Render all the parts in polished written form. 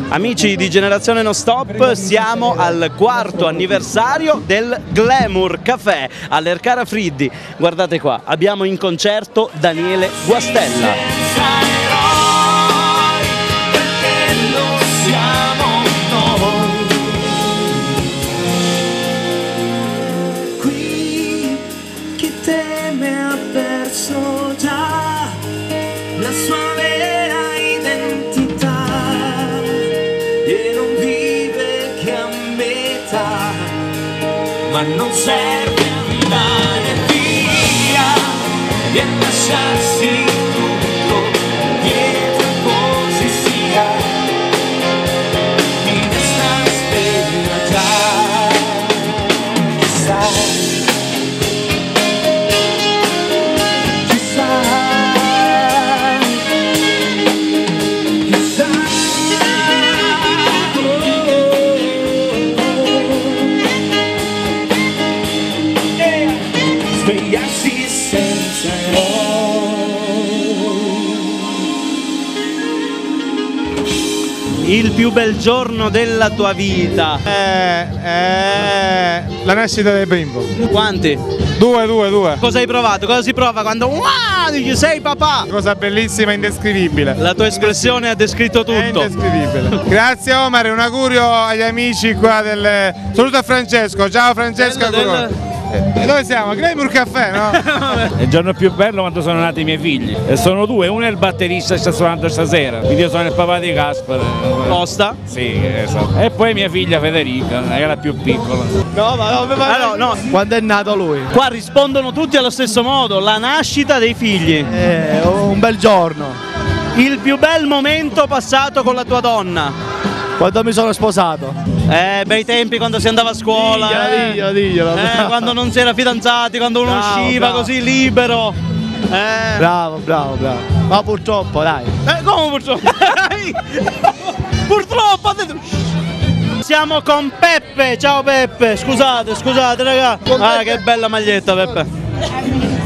Amici di Generazione Non Stop, siamo al 4º anniversario del Glamour Café all'Ercara Friddi. Guardate qua, abbiamo in concerto Daniele Guastella. La sua vera identità e non vive che a metà, ma non serve andare via e lasciarsi tutto dietro così sia, di destra sveglia già, chissà. Il più bel giorno della tua vita? La nascita del bimbo. Quanti? Due. Cosa hai provato? Cosa si prova quando dici sei papà? Cosa bellissima e indescrivibile. La tua espressione ha descritto tutto. È indescrivibile. Grazie Omar, un augurio agli amici qua del... Saluto a Francesco, ciao Francesco. Dove siamo? Glamour Café, no? È il giorno più bello quando sono nati i miei figli. E sono due, uno è il batterista che sta suonando stasera, quindi io sono il papà di Gaspar. Costa? Sì, esatto. E poi mia figlia Federica, che è la più piccola. No. Quando è nato lui? Qua rispondono tutti allo stesso modo, la nascita dei figli. Un bel giorno. Il più bel momento passato con la tua donna. Quando mi sono sposato. Bei tempi quando si andava a scuola. Diglielo. Quando non si era fidanzati, quando uno usciva così libero. Bravo. Ma purtroppo, dai. Come purtroppo? Purtroppo. Siamo con Peppe. Ciao Peppe. Scusate raga. Ah, che bella maglietta Peppe.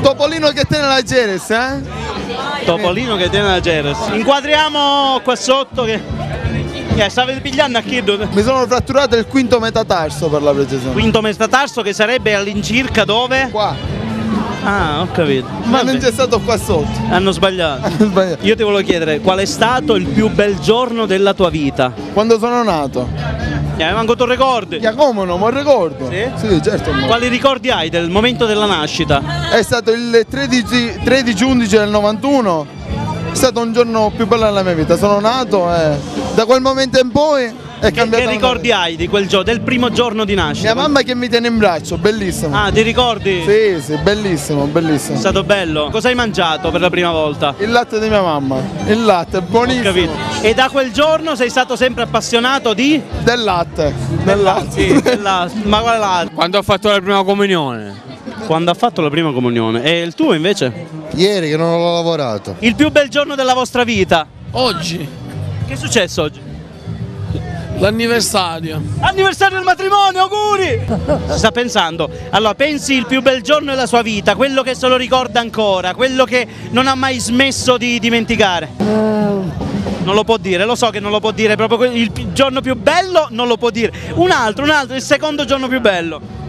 Topolino che tiene la Geres, eh? Topolino che tiene la Geres. Inquadriamo qua sotto che... Stavi pigliando a chi? Mi sono fratturato il quinto metatarso per la precisione. Quinto metatarso che sarebbe all'incirca dove? Qua. Ah, ho capito. Ma non c'è stato qua sotto. Hanno sbagliato. Io ti volevo chiedere qual è stato il più bel giorno della tua vita? Quando sono nato. Manco tu ricordi? Come no, ma ricordo. Sì? Sì, certo. Quali ricordi hai del momento della nascita? È stato il 13-11 del 91. È stato un giorno più bello della mia vita. Sono nato e da quel momento in poi è cambiato. Che ricordi hai di quel giorno, del primo giorno di nascita? Mia mamma che mi tiene in braccio, bellissimo. Ah, ti ricordi? Sì, bellissimo. È stato bello. Cosa hai mangiato per la prima volta? Il latte di mia mamma. Il latte, buonissimo. Ho capito. E da quel giorno sei stato sempre appassionato di? Del latte. Sì, ma quale latte? Quando ho fatto la prima comunione. Quando ha fatto la prima comunione. E il tuo invece? Ieri che non ho lavorato. Il più bel giorno della vostra vita? Oggi. Che è successo oggi? L'anniversario. Anniversario del matrimonio, auguri! Sta pensando, allora pensi il più bel giorno della sua vita, quello che se lo ricorda ancora, quello che non ha mai smesso di dimenticare. Non lo può dire, lo so che non lo può dire, proprio il giorno più bello non lo può dire. Un altro, il secondo giorno più bello.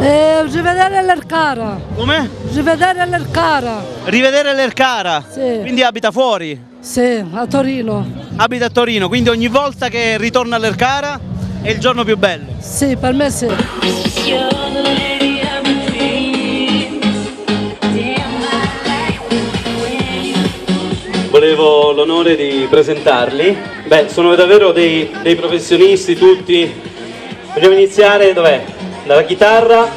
Rivedere l'Ercara. Come? Rivedere l'Ercara. Rivedere l'Ercara? Sì. Quindi abita fuori? Sì, a Torino. Abita a Torino, quindi ogni volta che ritorna all'Ercara è il giorno più bello? Sì, per me sì. Volevo l'onore di presentarli. Beh, sono davvero dei professionisti tutti. Vogliamo iniziare, dov'è? Dalla chitarra,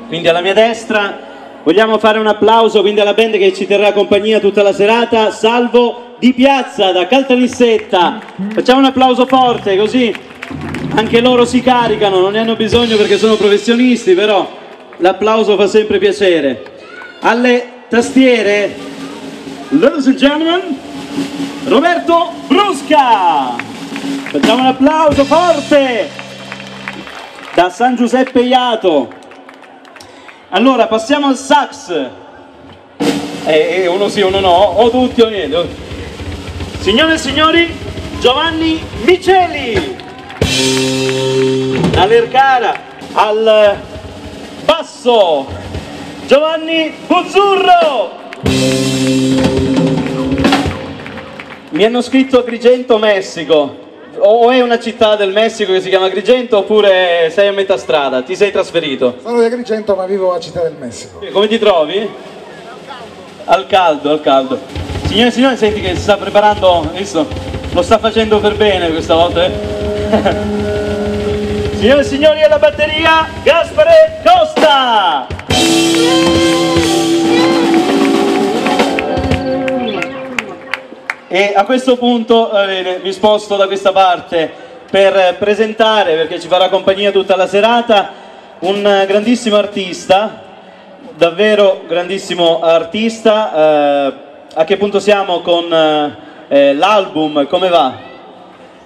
quindi alla mia destra. Vogliamo fare un applauso quindi alla band che ci terrà compagnia tutta la serata, Salvo Di Piazza da Caltanissetta. Facciamo un applauso forte così anche loro si caricano, non ne hanno bisogno perché sono professionisti, però l'applauso fa sempre piacere. Alle tastiere, ladies and gentlemen, Roberto Brusca. Facciamo un applauso forte da San Giuseppe Iato. Allora passiamo al sax. Uno sì, uno no, o tutti o niente. Signore e signori, Giovanni Miceli. All'Ercara, al basso, Giovanni Buzzurro. Mi hanno scritto Agrigento, Messico. O è una città del Messico che si chiama Agrigento oppure sei a metà strada, ti sei trasferito? Sono di Agrigento ma vivo a Città del Messico. Come ti trovi? Al caldo, al caldo. Signore e signori, senti che si sta preparando, visto? Lo sta facendo per bene questa volta, eh? Signore e signori, alla batteria, Gaspare Costa! E a questo punto mi sposto da questa parte per presentare, perché ci farà compagnia tutta la serata, un grandissimo artista, davvero grandissimo artista. A che punto siamo con l'album? Come va?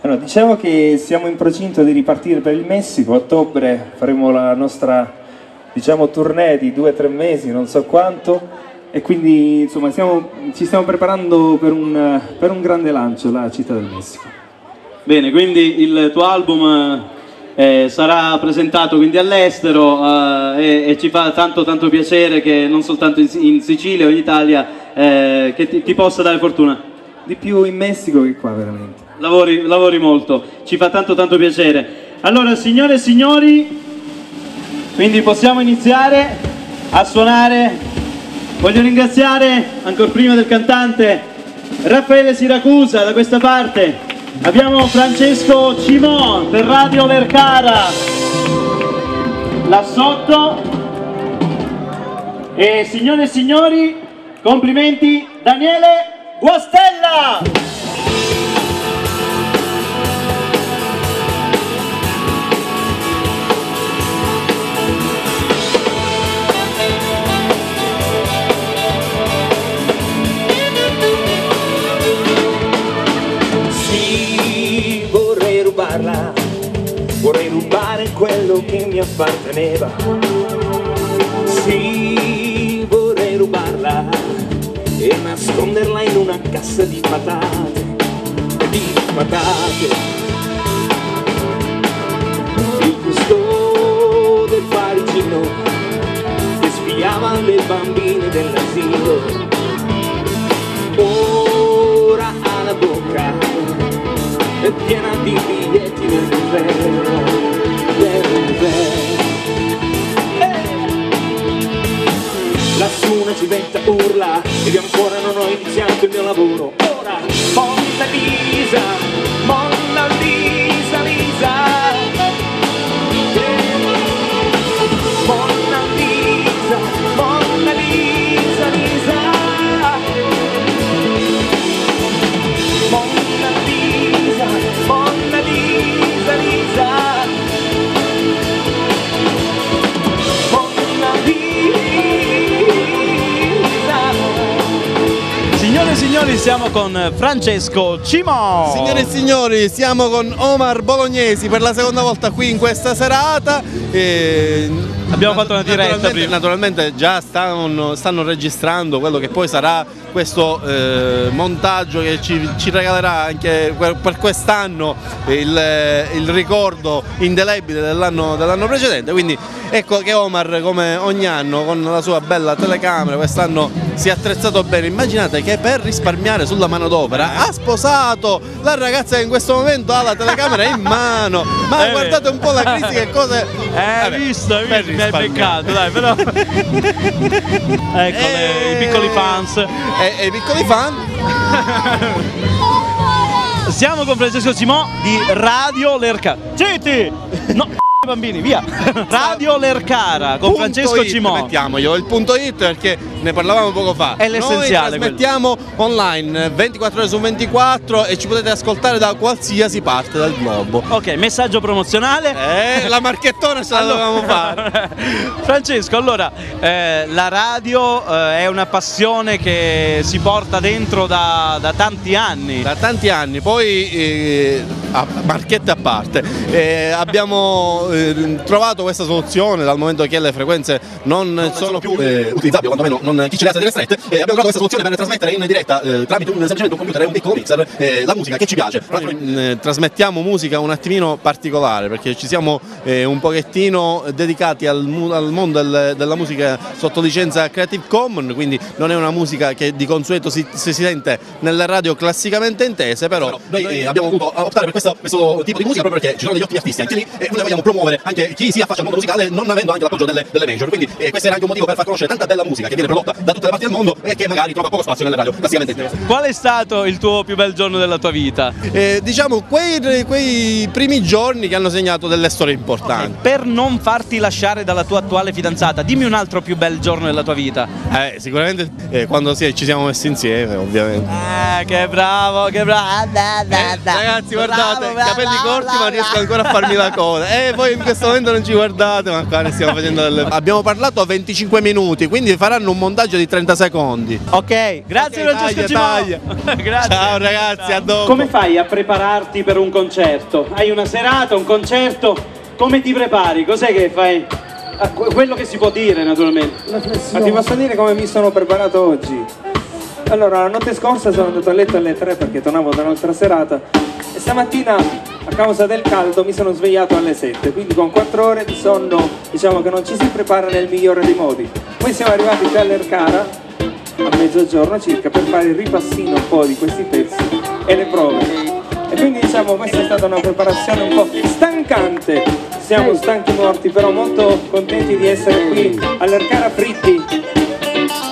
Allora, diciamo che siamo in procinto di ripartire per il Messico. A ottobre faremo la nostra, diciamo, tournée di 2 o 3 mesi, non so quanto. E quindi insomma ci stiamo preparando per un grande lancio là a Città del Messico. Bene, quindi il tuo album sarà presentato quindi all'estero e ci fa tanto piacere che non soltanto in Sicilia o in Italia che ti possa dare fortuna. Di più in Messico che qua veramente. Lavori molto, ci fa tanto piacere. Allora signore e signori, quindi possiamo iniziare a suonare. Voglio ringraziare, ancora prima del cantante, Raffaele Siracusa da questa parte. Abbiamo Francesco Cimò per Radio Lercara là sotto. E signore e signori, complimenti Daniele Guastella! Vorrei rubare quello che mi apparteneva. Sì, vorrei rubarla e nasconderla in una cassa di patate, Il gusto del parigino che spiava le bambine dell'asilo ora alla bocca è piena di biglietti del museo, Lassù una civetta urla ed io ancora non ho iniziato il mio lavoro. Ora, Monna Lisa, Monna Lisa, Lisa, Monna Lisa, Monna Lisa, Lisa, Monna Lisa, Monna Lisa, Lisa, Monna Lisa. Signore e signori, siamo con Francesco Cimò. Signore e signori, siamo con Omar Bolognesi per la seconda volta qui in questa serata. Abbiamo fatto una diretta prima. Naturalmente già stanno registrando quello che poi sarà questo montaggio che ci regalerà anche per quest'anno il ricordo indelebile dell'anno precedente. Quindi ecco che Omar, come ogni anno, con la sua bella telecamera, quest'anno si è attrezzato bene. Immaginate che per risparmiare sulla manodopera ha sposato la ragazza che in questo momento ha la telecamera in mano. Ma guardate un po' la crisi, che cose... visto, mi hai beccato, dai, però... Ecco, i piccoli fans. E i piccoli fan? Siamo con Francesco Cimò di Radio Lercara. Zitti! No, bambini, via! Radio Lercara con Francesco Cimò. Mettiamoglielo il punto it perché ne parlavamo poco fa. È l'essenziale. Noi trasmettiamo online 24 ore su 24 e ci potete ascoltare da qualsiasi parte del globo. Ok, messaggio promozionale. La marchettona ce la dovevamo fare. Francesco, allora, la radio è una passione che si porta dentro da tanti anni. Da tanti anni, poi marchette a parte. Abbiamo trovato questa soluzione dal momento che le frequenze non sono più utilizzabili, o quantomeno non chi ce le ha delle strette, abbiamo trovato questa soluzione per trasmettere in diretta tramite semplicemente un computer e un piccolo mixer la musica che ci piace. Trasmettiamo musica un attimino particolare perché ci siamo un pochettino dedicati al mondo della musica sotto licenza Creative Commons, quindi non è una musica che di consueto si sente nelle radio classicamente intese, però noi abbiamo voluto optare per questo tipo di musica proprio perché ci sono degli ottimi artisti anche lì e noi vogliamo promuovere anche chi si affaccia al mondo musicale non avendo anche l'appoggio delle major, quindi questo era anche un motivo per far conoscere tanta bella musica che viene prodotta da tutte le parti del mondo e che magari trova poco spazio nelle radio classicamente intese. Qual è stato il tuo più bel giorno della tua vita? Diciamo quei primi giorni che hanno segnato delle storie importanti. Okay, per non farti lasciare dalla tua attuale fidanzata, dimmi un altro più bel giorno della tua vita. Sicuramente quando ci siamo messi insieme, ovviamente. Che bravo, che bravo. Ragazzi, guardate, capelli corti ma riesco ancora a farmi la coda. Voi in questo momento non ci guardate, ma qua ne stiamo facendo delle... Abbiamo parlato 25 minuti, quindi faranno un montaggio di 30 secondi. Ok, grazie Francesco Cimò. Grazie. Ciao ragazzi, a dopo. Come fai a prepararti per un concerto? Hai una serata, un concerto? Come ti prepari? Cos'è che fai? Quello che si può dire naturalmente. Ma ti posso dire come mi sono preparato oggi? Allora, la notte scorsa sono andato a letto alle 3 perché tornavo da un'altra serata e stamattina a causa del caldo mi sono svegliato alle 7, quindi con 4 ore di sonno diciamo che non ci si prepara nel migliore dei modi. Poi siamo arrivati qui all'Ercara a mezzogiorno circa per fare il ripassino un po' di questi pezzi e le prove. E quindi diciamo questa è stata una preparazione un po' stancante, siamo stanchi morti, però molto contenti di essere qui all'Ercara Fritti.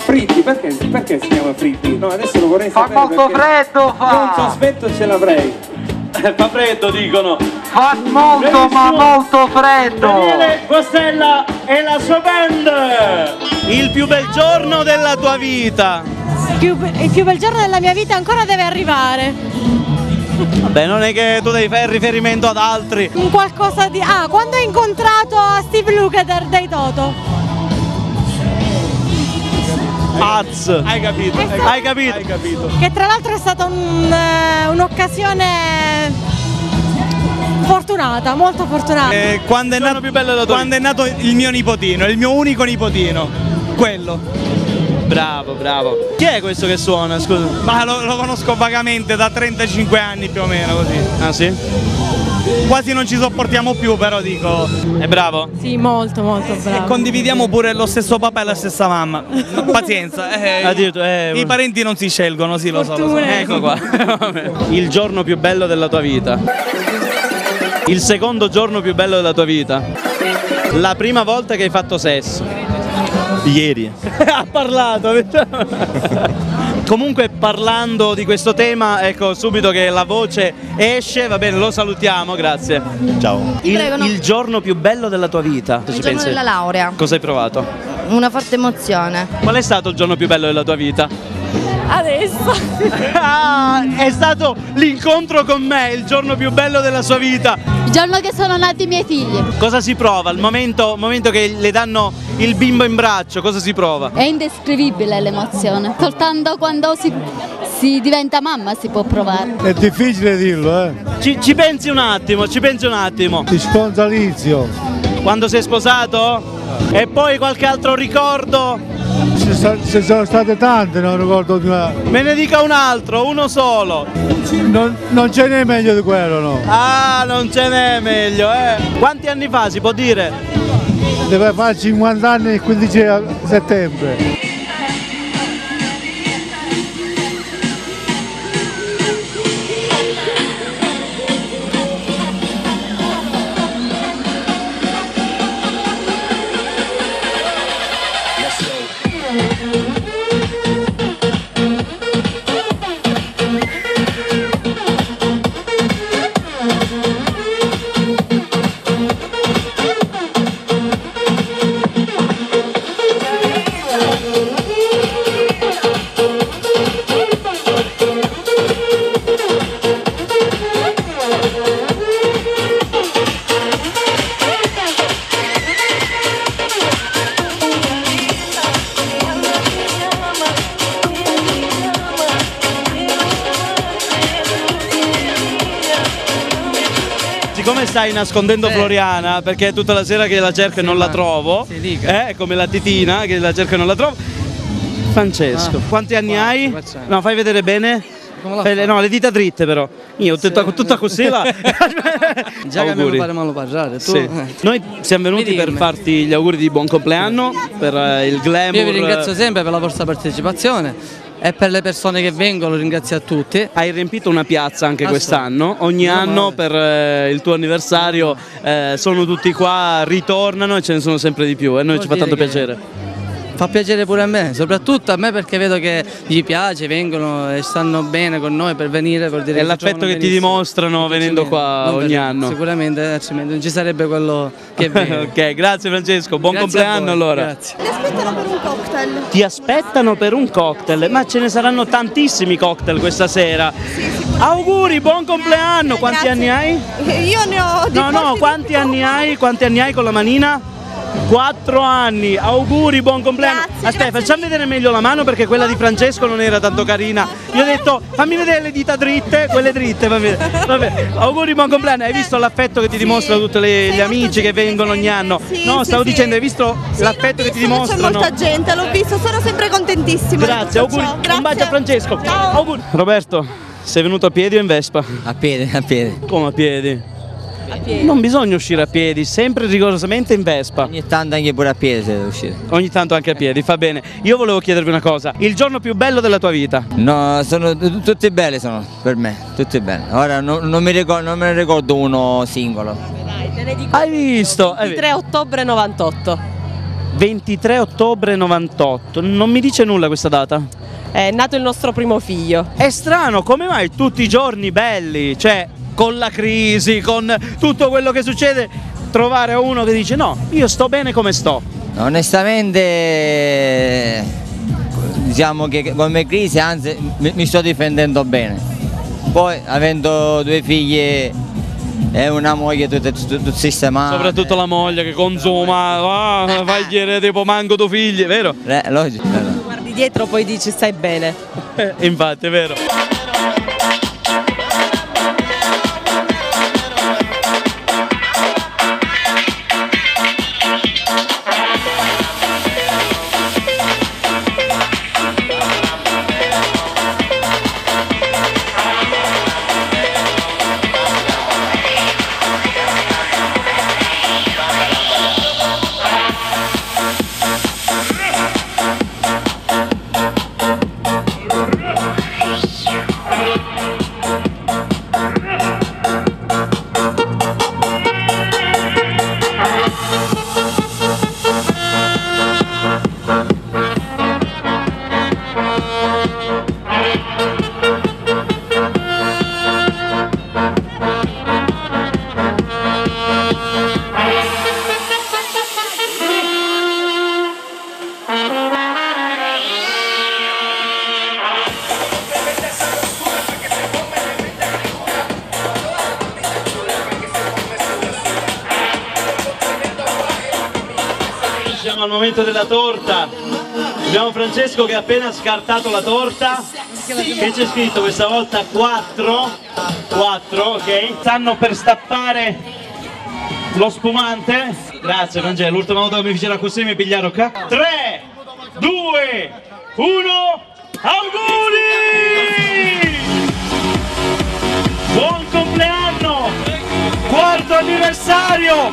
Fritti, perché si chiama Fritti? No, adesso lo vorrei sapere. Fa molto freddo, fa! Io un sospetto ce l'avrei. Fa freddo, dicono. Fa molto, benissimo. Ma molto freddo! Daniele Guastella e la sua band! Il più bel giorno della tua vita! Il più bel giorno della mia vita ancora deve arrivare. Vabbè, non è che tu devi fare riferimento ad altri. Un qualcosa di... quando ho incontrato Steve Lukather dei Toto. Hai capito, hai capito. Che tra l'altro è stata un'occasione fortunata, molto fortunata. Quando è nato il mio nipotino, il mio unico nipotino, quello. Bravo, bravo. Chi è questo che suona, scusa? Ma lo conosco vagamente da 35 anni più o meno così. Ah sì? Quasi non ci sopportiamo più, però dico. È bravo? Sì, molto molto bravo. E condividiamo pure lo stesso papà e la stessa mamma. Pazienza. I parenti non si scelgono, sì, lo so. Ecco qua. Il giorno più bello della tua vita. Il secondo giorno più bello della tua vita. La prima volta che hai fatto sesso. Ieri. Ha parlato. Comunque parlando di questo tema, ecco subito che la voce esce, va bene, lo salutiamo, grazie. Ciao. Il giorno più bello della tua vita? Il giorno della laurea. Cosa hai provato? Una forte emozione. Qual è stato il giorno più bello della tua vita? Adesso. È stato l'incontro con me, il giorno più bello della sua vita. Il giorno che sono nati i miei figli. Cosa si prova? Il momento che le danno il bimbo in braccio, cosa si prova? È indescrivibile l'emozione. Soltanto quando si diventa mamma si può provare. È difficile dirlo, eh. Ci pensi un attimo, Ti sponsorizio. Quando sei sposato? E poi qualche altro ricordo? Ci sono state tante, non ricordo più. Me ne dica un altro, uno solo. Non ce n'è meglio di quello, no? Ah, non ce n'è meglio, eh. Quanti anni fa si può dire? Deve fare 50 anni il 15 settembre. Siccome stai nascondendo Floriana, perché tutta la sera che la cerco e non la trovo, come la titina che la cerco e non la trovo. Francesco, quanti anni hai? No, fai vedere bene. No, le dita dritte però. Io tutta così là. Già che mi pare male parlare. Sì. Noi siamo venuti per farti gli auguri di buon compleanno, per il glamour. Io vi ringrazio sempre per la vostra partecipazione e per le persone che vengono, ringrazio a tutti. Hai riempito una piazza anche quest'anno, ogni anno per il tuo anniversario sono tutti qua, ritornano e ce ne sono sempre di più e a noi ci fa tanto piacere. Fa piacere pure a me, soprattutto a me perché vedo che gli piace, vengono e stanno bene con noi per venire. Per dire è l'affetto che ti dimostrano venendo qua ogni anno. Sicuramente non ci sarebbe quello che vero. Ok, grazie Francesco, buon compleanno allora. Grazie. Ti aspettano per un cocktail. Ti aspettano per un cocktail, ma ce ne saranno tantissimi cocktail questa sera. Auguri, buon compleanno, quanti anni hai? Io ne ho di No, quanti anni hai? Quanti anni hai con la manina? 4 anni, auguri, buon compleanno. Aspetta, facciamo vedere meglio la mano perché quella di Francesco non era tanto carina. Io ho detto fammi vedere le dita dritte, quelle dritte, vabbè. Auguri, buon compleanno. Hai visto l'affetto che ti dimostrano tutti gli amici che vengono ogni anno? No, stavo dicendo, hai visto l'affetto che ti dimostrano? C'è molta gente, l'ho visto, sono sempre contentissima. Grazie, auguri, un bacio a Francesco. Auguri. Roberto, sei venuto a piedi o in Vespa? A piedi. Come a piedi? Non bisogna uscire a piedi, sempre rigorosamente in Vespa. Ogni tanto anche pure a piedi si deve uscire. Ogni tanto anche a piedi, fa bene. Io volevo chiedervi una cosa, il giorno più bello della tua vita? No, sono tutti belli sono per me, tutti belli. Ora non me ne ricordo uno singolo. Dai, te ne dico. Hai visto? 23 ottobre 98. 23 ottobre 98, non mi dice nulla questa data? È nato il nostro primo figlio. È strano, come mai tutti i giorni belli, cioè con la crisi, con tutto quello che succede, trovare uno che dice no, io sto bene come sto? Onestamente diciamo che come crisi anzi mi sto difendendo bene. Poi avendo 2 figlie e una moglie tutto sistemata. Soprattutto la moglie che consuma, fai chiedere tipo manco 2 figli, vero? Logico. Guardi dietro poi dici stai bene. Infatti è vero. Siamo al momento della torta. Abbiamo Francesco che ha appena scartato la torta. Che c'è scritto questa volta 4, ok? Stanno per stappare lo spumante. Grazie Francesco, l'ultima volta che mi fecero così mi pigliarono qua. 3, 2, 1, auguri! Buon compleanno! 4º anniversario!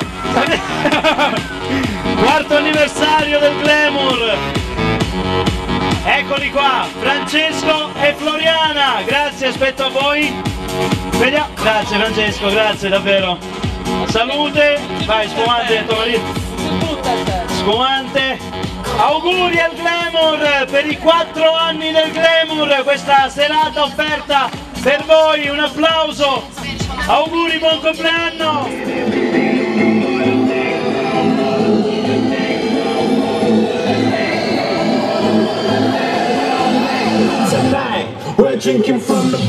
4º anniversario del Glamour! Eccoli qua, Francesco e Floriana, grazie, aspetto a voi. Vediamo. Grazie Francesco, grazie davvero. Salute, vai spumante, tuo marito. Spumante. Auguri al Glamour per i 4 anni del Glamour, questa serata offerta per voi, un applauso. Auguri, buon compleanno. We're drinking from the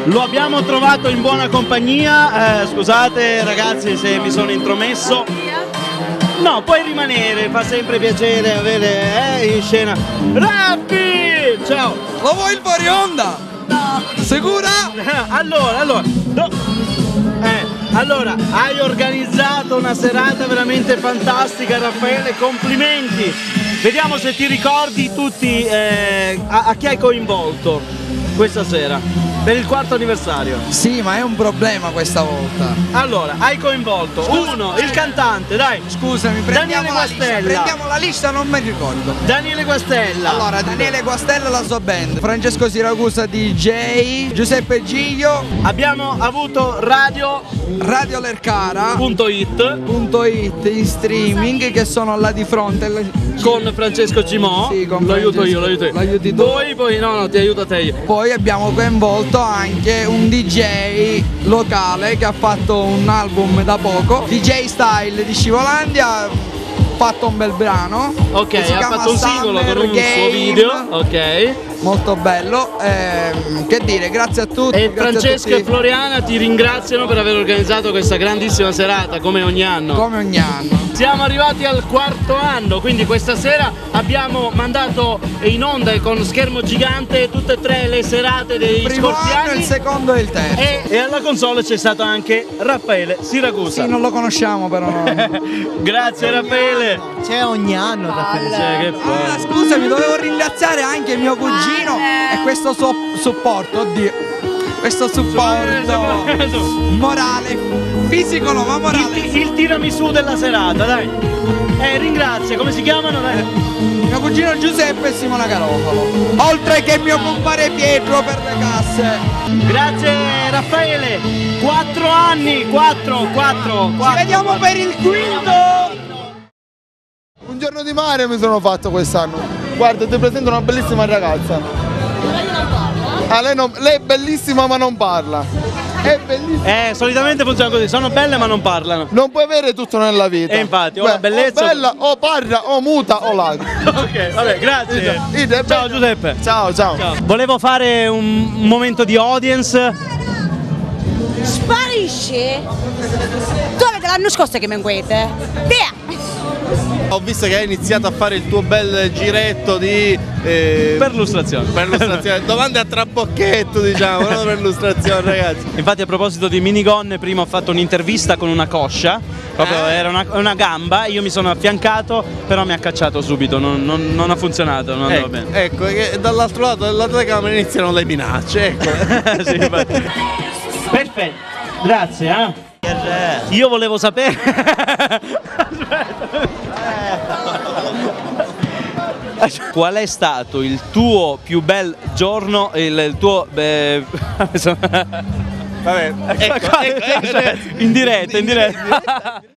Lo abbiamo trovato in buona compagnia, scusate ragazzi se mi sono intromesso. No, puoi rimanere, fa sempre piacere avere in scena Raffi! Ciao! Lo vuoi il fuori onda? No! Sicura? Allora, hai organizzato una serata veramente fantastica, Raffaele, complimenti! Vediamo se ti ricordi tutti a chi hai coinvolto questa sera. Per il 4º anniversario. Sì, ma è un problema questa volta. Allora, hai coinvolto il cantante, dai. Scusami, prendiamo la lista, non mi ricordo. Daniele Guastella. Allora, Daniele Guastella, la sua band. Francesco Siragusa DJ, Giuseppe Giglio. Abbiamo avuto Radio Lercara.it in streaming, che sono là di fronte. Con Francesco Cimò. Sì, con lo aiuto io. L'aiuti tu. Poi no, ti aiuto a te io. Poi abbiamo coinvolto anche un DJ locale che ha fatto un album da poco, DJ Style di Scivolandia, ha fatto un bel brano. Ok, ha fatto un singolo con un suo video. Ok. Molto bello, che dire, grazie a tutti. E Francesco e Floriana ti ringraziano per aver organizzato questa grandissima serata, come ogni anno. Come ogni anno. Siamo arrivati al 4º anno, quindi questa sera abbiamo mandato in onda con schermo gigante tutte e 3 le serate dei scorsi anni. Il secondo e il terzo. E alla console c'è stato anche Raffaele Siragusa. Sì, non lo conosciamo però. Grazie Raffaele. C'è ogni anno Raffaele. Scusami, dovevo ringraziare anche mio cugino e questo suo supporto, oddio. Questo supporto morale, fisico no, ma morale. Il tiramisù della serata, dai. Ringrazia, come si chiamano? Dai. Mio cugino Giuseppe e Simona Garofalo. Oltre che mio compare Pietro per le casse. Grazie Raffaele. 4 anni, 4. Ci vediamo per il 5º. Un giorno di mare mi sono fatto quest'anno. Guarda, ti presento una bellissima ragazza. Lei è bellissima ma non parla. È bellissima. Solitamente funziona così, sono belle ma non parlano. Non puoi avere tutto nella vita. E infatti, o la bellezza. O bella, o parla, o muta, o lagra. Ok, vabbè, grazie. Ciao Giuseppe. Ciao. Volevo fare un momento di audience. Sparisci? Tu avete l'anno scorso che mi inquiete? Via! Ho visto che hai iniziato a fare il tuo bel giretto di perlustrazione. Domande a trabocchetto, diciamo, non perlustrazione, ragazzi. Infatti, a proposito di minigonne, prima ho fatto un'intervista con una coscia, proprio era una gamba, io mi sono affiancato, però mi ha cacciato subito, non ha funzionato, non andava bene. Ecco, che dall'altro lato della telecamera iniziano le minacce, ecco. Sì, perfetto, grazie. Io volevo sapere. Qual è stato il tuo più bel giorno, il tuo vabbè, ecco. in diretta